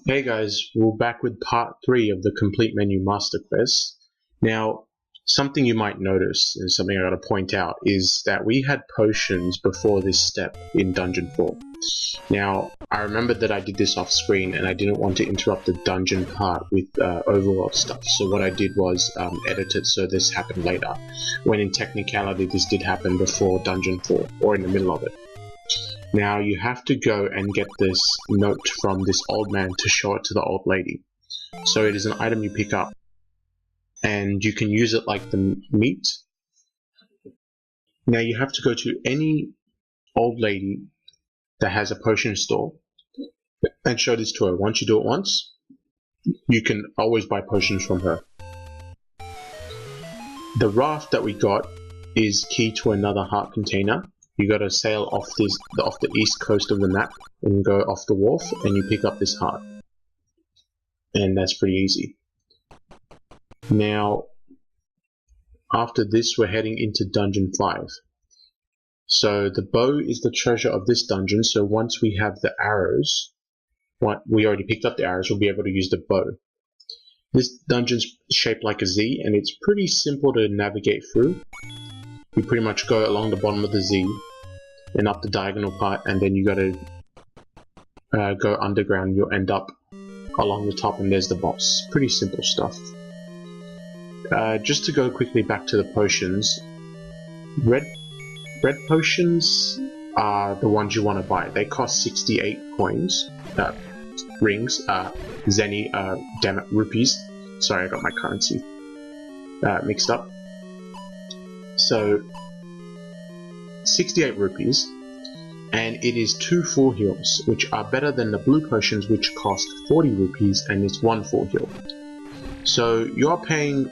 Hey guys, we're back with part 3 of the complete menu master quest. Now, something you might notice, and something I gotta point out, is that we had potions before this step in Dungeon 4. Now, I remembered that I did this off screen and I didn't want to interrupt the dungeon part with overworld stuff, so what I did was edit it so this happened later, when in technicality this did happen before Dungeon 4, or in the middle of it. Now you have to go and get this note from this old man to show it to the old lady. So it is an item you pick up, and you can use it like the meat. Now you have to go to any old lady that has a potion store and show this to her. Once you do it once, you can always buy potions from her. The raft that we got is key to another heart container. You gotta sail off the east coast of the map and go off the wharf and you pick up this heart. And that's pretty easy. Now, after this we're heading into Dungeon 5. So the bow is the treasure of this dungeon, so once we have the arrows, we already picked up the arrows, we'll be able to use the bow. This dungeon's shaped like a Z and it's pretty simple to navigate through. You pretty much go along the bottom of the Z and up the diagonal part, and then you gotta go underground. You'll end up along the top and there's the boss. Pretty simple stuff. Just to go quickly back to the potions, red potions are the ones you want to buy. They cost 68 coins, rings, damn it, rupees. Sorry, I got my currency mixed up. So 68 rupees, and it is 2 full heals, which are better than the blue potions, which cost 40 rupees and it's 1 full heal. So you're paying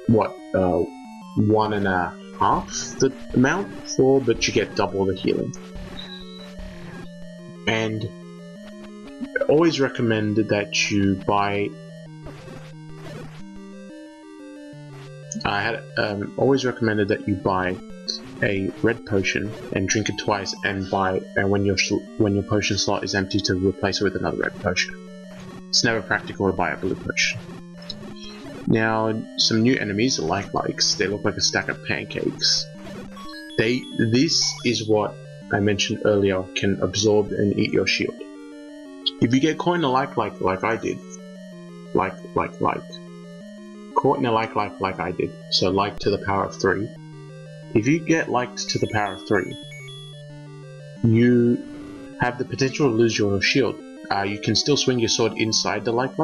what, 1.5 the amount for, but you get double the healing. And always recommend that you buy. Always recommended that you buy a red potion and drink it twice, and when your potion slot is empty, to replace it with another red potion. It's never practical to buy a blue potion. Now, some new enemies are likes. They look like a stack of pancakes. This is what I mentioned earlier, can absorb and eat your shield. If you get caught in a like I did, caught in a like I did, so like to the power of 3. If you get liked to the power of 3, you have the potential to lose your shield. You can still swing your sword inside the like,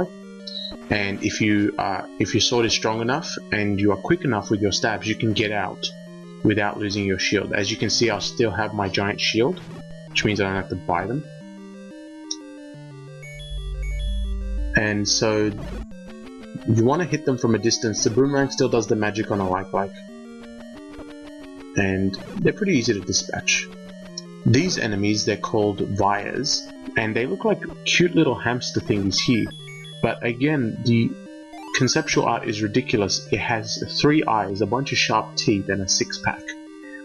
and if your sword is strong enough and you are quick enough with your stabs, you can get out without losing your shield. As you can see, I still have my giant shield, which means I don't have to buy them. And so you want to hit them from a distance. The boomerang still does the magic on a like, and they're pretty easy to dispatch. These enemies, they're called Vyas, and they look like cute little hamster thingies here, but again, the conceptual art is ridiculous. It has 3 eyes, a bunch of sharp teeth, and a 6-pack.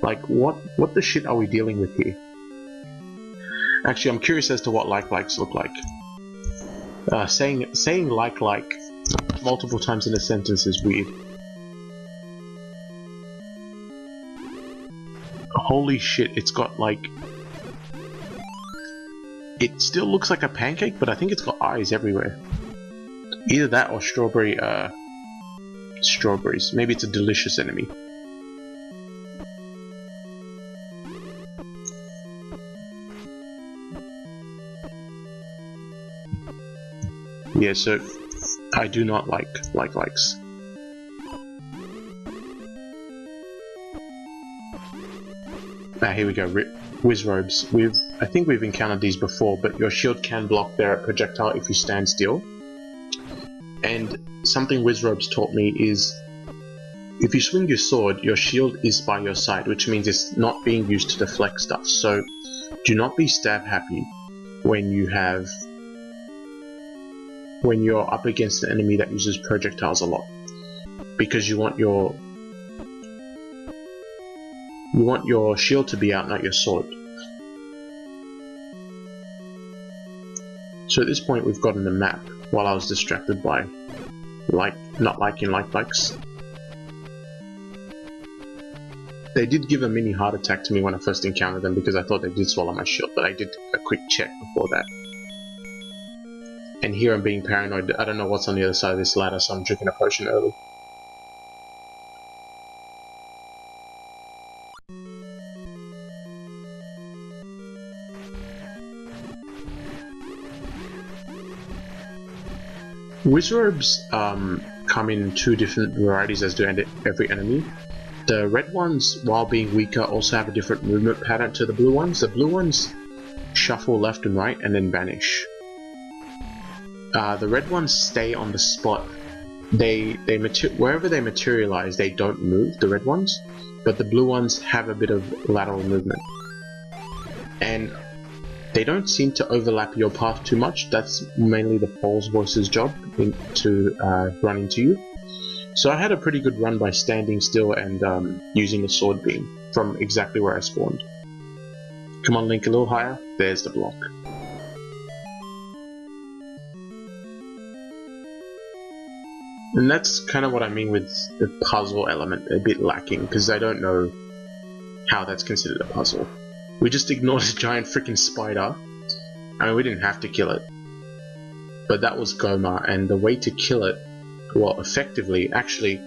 Like, what the shit are we dealing with here? Actually, I'm curious as to what likes look like. Saying like multiple times in a sentence is weird. Holy shit, it's got like... It still looks like a pancake, but I think it's got eyes everywhere. Either that or strawberries. Maybe it's a delicious enemy. Yeah, so I do not like likes. Here we go, whiz robes. I think we've encountered these before, but your shield can block their projectile if you stand still. And something whiz robes taught me is, if you swing your sword, your shield is by your side, which means it's not being used to deflect stuff. So do not be stab happy when you're up against an enemy that uses projectiles a lot, because you want your shield to be out, not your sword. So at this point we've gotten the map while I was distracted by not liking likes. They did give a mini heart attack to me when I first encountered them because I thought they did swallow my shield, but I did a quick check before that. And here I'm being paranoid. I don't know what's on the other side of this ladder, so I'm drinking a potion early. Wizrobes come in two different varieties, as do every enemy. The red ones, while being weaker, also have a different movement pattern to the blue ones. The blue ones shuffle left and right and then vanish. The red ones stay on the spot. Wherever they materialize, they don't move, the red ones, but the blue ones have a bit of lateral movement. And they don't seem to overlap your path too much. That's mainly the Paul's Voice's job to run into you. So I had a pretty good run by standing still and using a sword beam from exactly where I spawned. Come on, Link, a little higher. There's the block. And that's kind of what I mean with the puzzle element, a bit lacking, because I don't know how that's considered a puzzle. We just ignored a giant freaking spider. I mean, we didn't have to kill it. But that was Goma, and the way to kill it, well, effectively, actually,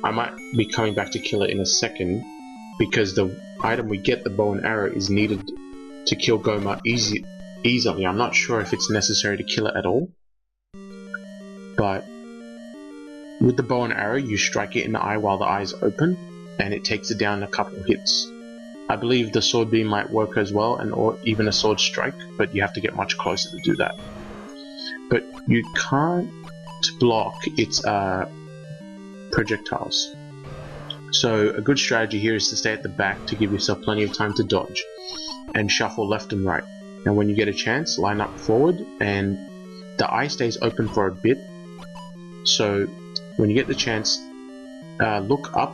I might be coming back to kill it in a second, because the item we get, the bow and arrow, is needed to kill Goma easily. I'm not sure if it's necessary to kill it at all, but with the bow and arrow, you strike it in the eye while the eye is open, and it takes it down in a couple of hits. I believe the sword beam might work as well, or even a sword strike, but you have to get much closer to do that. But you can't block its projectiles. So a good strategy here is to stay at the back to give yourself plenty of time to dodge, and shuffle left and right. And when you get a chance, line up forward, and the eye stays open for a bit. So when you get the chance, look up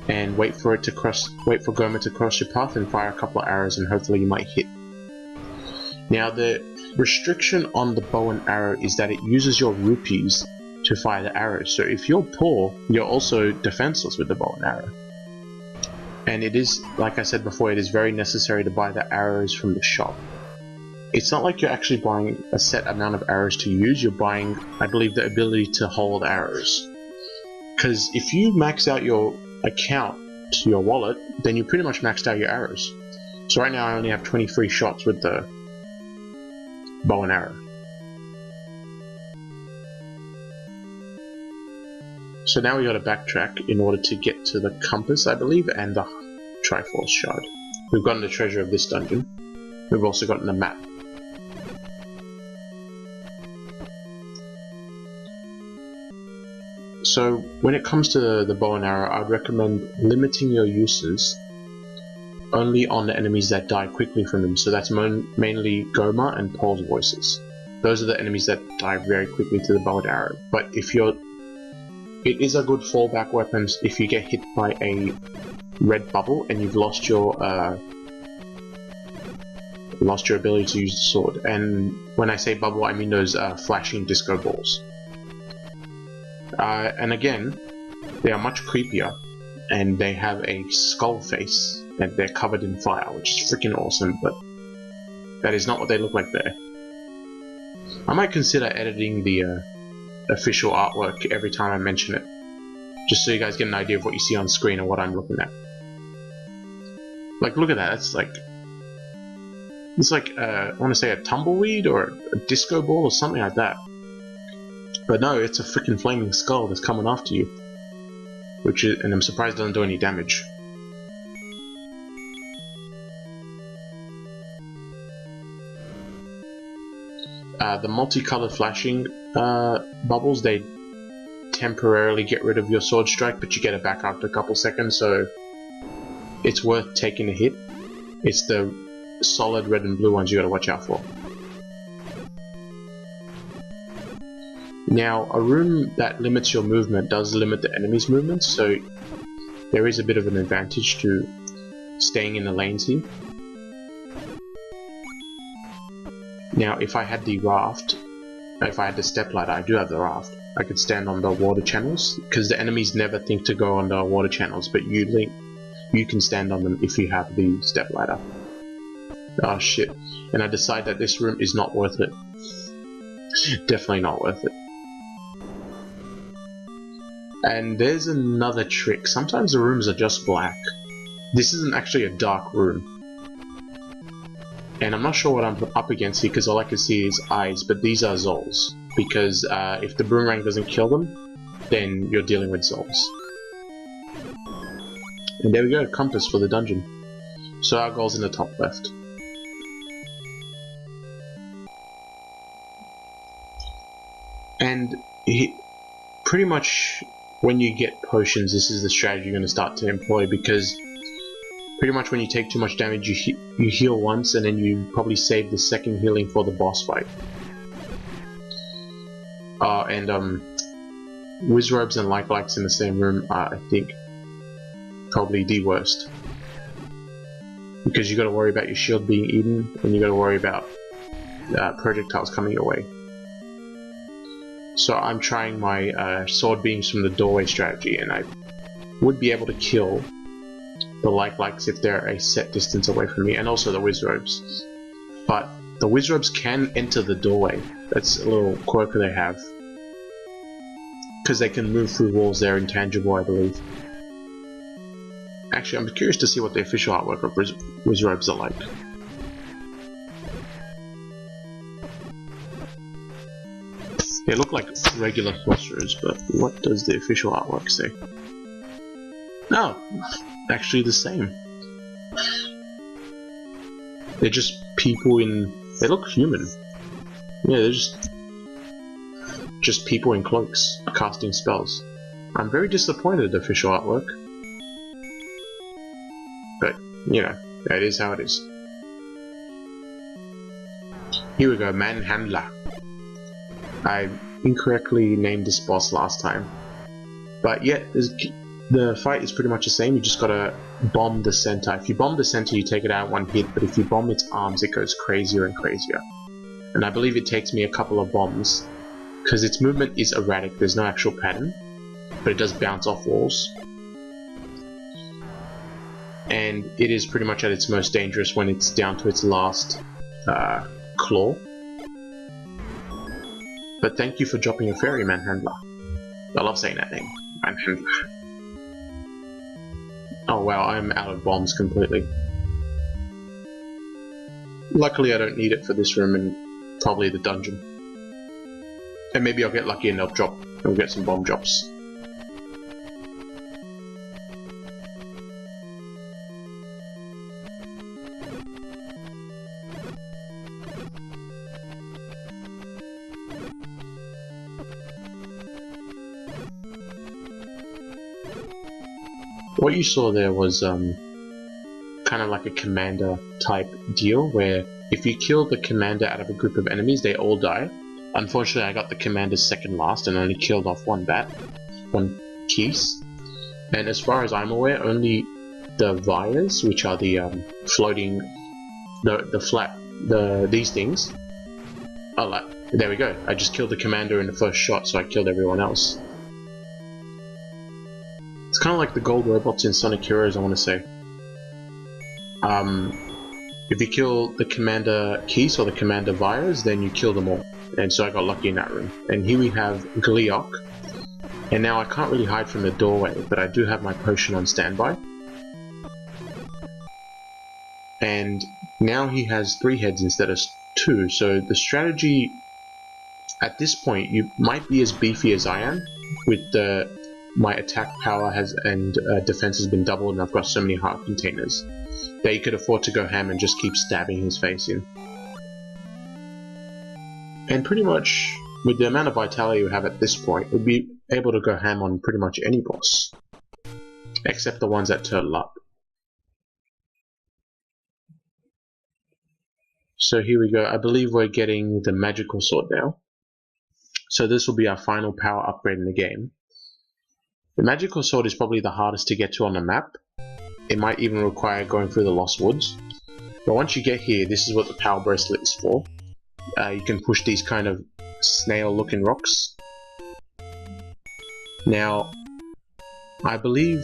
and wait for Goma to cross your path and fire a couple of arrows, and hopefully you might hit. Now the restriction on the bow and arrow is that it uses your rupees to fire the arrows. So if you're poor, you're also defenseless with the bow and arrow. And it is, like I said before, it is very necessary to buy the arrows from the shop. It's not like you're actually buying a set amount of arrows to use, you're buying, I believe, the ability to hold arrows. Because if you max out your account to your wallet, then you pretty much maxed out your arrows. So right now I only have 23 shots with the bow and arrow. So now we gotta backtrack in order to get to the compass, I believe, and the Triforce shard. We've gotten the treasure of this dungeon. We've also gotten the map. So when it comes to the bow and arrow, I'd recommend limiting your uses only on the enemies that die quickly from them. So that's mainly Goma and Paul's Voices. Those are the enemies that die very quickly to the bow and arrow. But if it is a good fallback weapon if you get hit by a red bubble and you've lost your ability to use the sword. And when I say bubble, I mean those flashing disco balls. And again, they are much creepier, and they have a skull face, and they're covered in fire, which is freaking awesome, but that is not what they look like there. I might consider editing the official artwork every time I mention it, just so you guys get an idea of what you see on screen and what I'm looking at. Like, look at that, it's like I want to say a tumbleweed or a disco ball or something like that. But no, it's a freaking flaming skull that's coming after you. And I'm surprised it doesn't do any damage. The multicolored flashing bubbles, they temporarily get rid of your sword strike, but you get it back after a couple seconds, so it's worth taking a hit. It's the solid red and blue ones you gotta watch out for. Now, a room that limits your movement does limit the enemy's movement, so there is a bit of an advantage to staying in the lanes here. Now, if I had the raft, If I had the step ladder, I do have the raft. I could stand on the water channels, because the enemies never think to go on the water channels, but you can stand on them if you have the step ladder. Oh shit. And I decide that this room is not worth it. Definitely not worth it. And there's another trick. Sometimes the rooms are just black. This isn't actually a dark room. And I'm not sure what I'm up against here because all I can see is eyes, but these are Zols. Because if the boomerang doesn't kill them, then you're dealing with Zols. And there we go, compass for the dungeon. So our goal's in the top left. And pretty much when you get potions, this is the strategy you're going to start to employ, because pretty much when you take too much damage, you heal once, and then you probably save the second healing for the boss fight. Wizrobes and Likelike's in the same room are, I think, probably the worst. Because you got to worry about your shield being eaten, and you got to worry about projectiles coming your way. So I'm trying my sword beams from the doorway strategy, and I would be able to kill the Likelike's if they're a set distance away from me, and also the Wizrobes. But the Wizrobes can enter the doorway. That's a little quirk they have. Because they can move through walls, they're intangible, I believe. Actually, I'm curious to see what the official artwork of Wizrobes are like. They look like regular sorcerers, but what does the official artwork say? No, actually the same. They're just people in... They look human. Yeah, they're just people in cloaks, casting spells. I'm very disappointed at the official artwork. But, you know, that is how it is. Here we go, Manhandler. I incorrectly named this boss last time. But yeah, the fight is pretty much the same. You just gotta bomb the center. If you bomb the center, you take it out one hit, but if you bomb its arms, it goes crazier and crazier. And I believe it takes me a couple of bombs, because its movement is erratic. There's no actual pattern, but it does bounce off walls. And it is pretty much at its most dangerous when it's down to its last claw. But thank you for dropping a fairy, Manhandler. I love saying that name, Manhandler. Oh wow, I'm out of bombs completely. Luckily I don't need it for this room and probably the dungeon. And maybe I'll get lucky and they'll drop, and we'll get some bomb drops. What you saw there was kind of like a commander type deal, where if you kill the commander out of a group of enemies, they all die. Unfortunately, I got the commander second last and only killed off one Keese. And as far as I'm aware, only the Vias, which are the floating, these things. Oh, there we go. I just killed the commander in the first shot, so I killed everyone else. It's kind of like the gold robots in Sonic Heroes, I want to say. If you kill the Commander Keese or the Commander Vias, then you kill them all. And so I got lucky in that room. And here we have Gleok. And now I can't really hide from the doorway, but I do have my potion on standby. And now he has 3 heads instead of 2, so the strategy at this point, you might be as beefy as I am, with my attack power and defense has been doubled, and I've got so many heart containers that you could afford to go ham and just keep stabbing his face in. And pretty much, with the amount of vitality you have at this point, you'll be able to go ham on pretty much any boss, except the ones that turtle up. So here we go. I believe we're getting the magical sword now. So this will be our final power upgrade in the game. The magical sword is probably the hardest to get to on the map. It might even require going through the Lost Woods. But once you get here, this is what the power bracelet is for. You can push these kind of snail-looking rocks. Now, I believe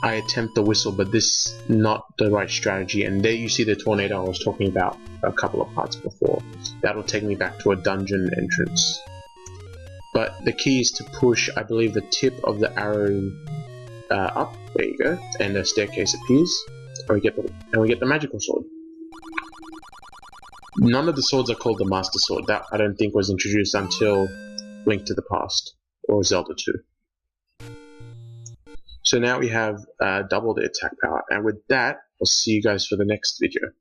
I attempt the whistle, but this is not the right strategy. And there you see the tornado I was talking about a couple of parts before. That'll take me back to a dungeon entrance. But the key is to push, I believe, the tip of the arrow up. There you go, and the staircase appears, and we get the magical sword. None of the swords are called the Master Sword. That I don't think was introduced until Link to the Past or Zelda 2. So now we have double the attack power, and with that, I'll see you guys for the next video.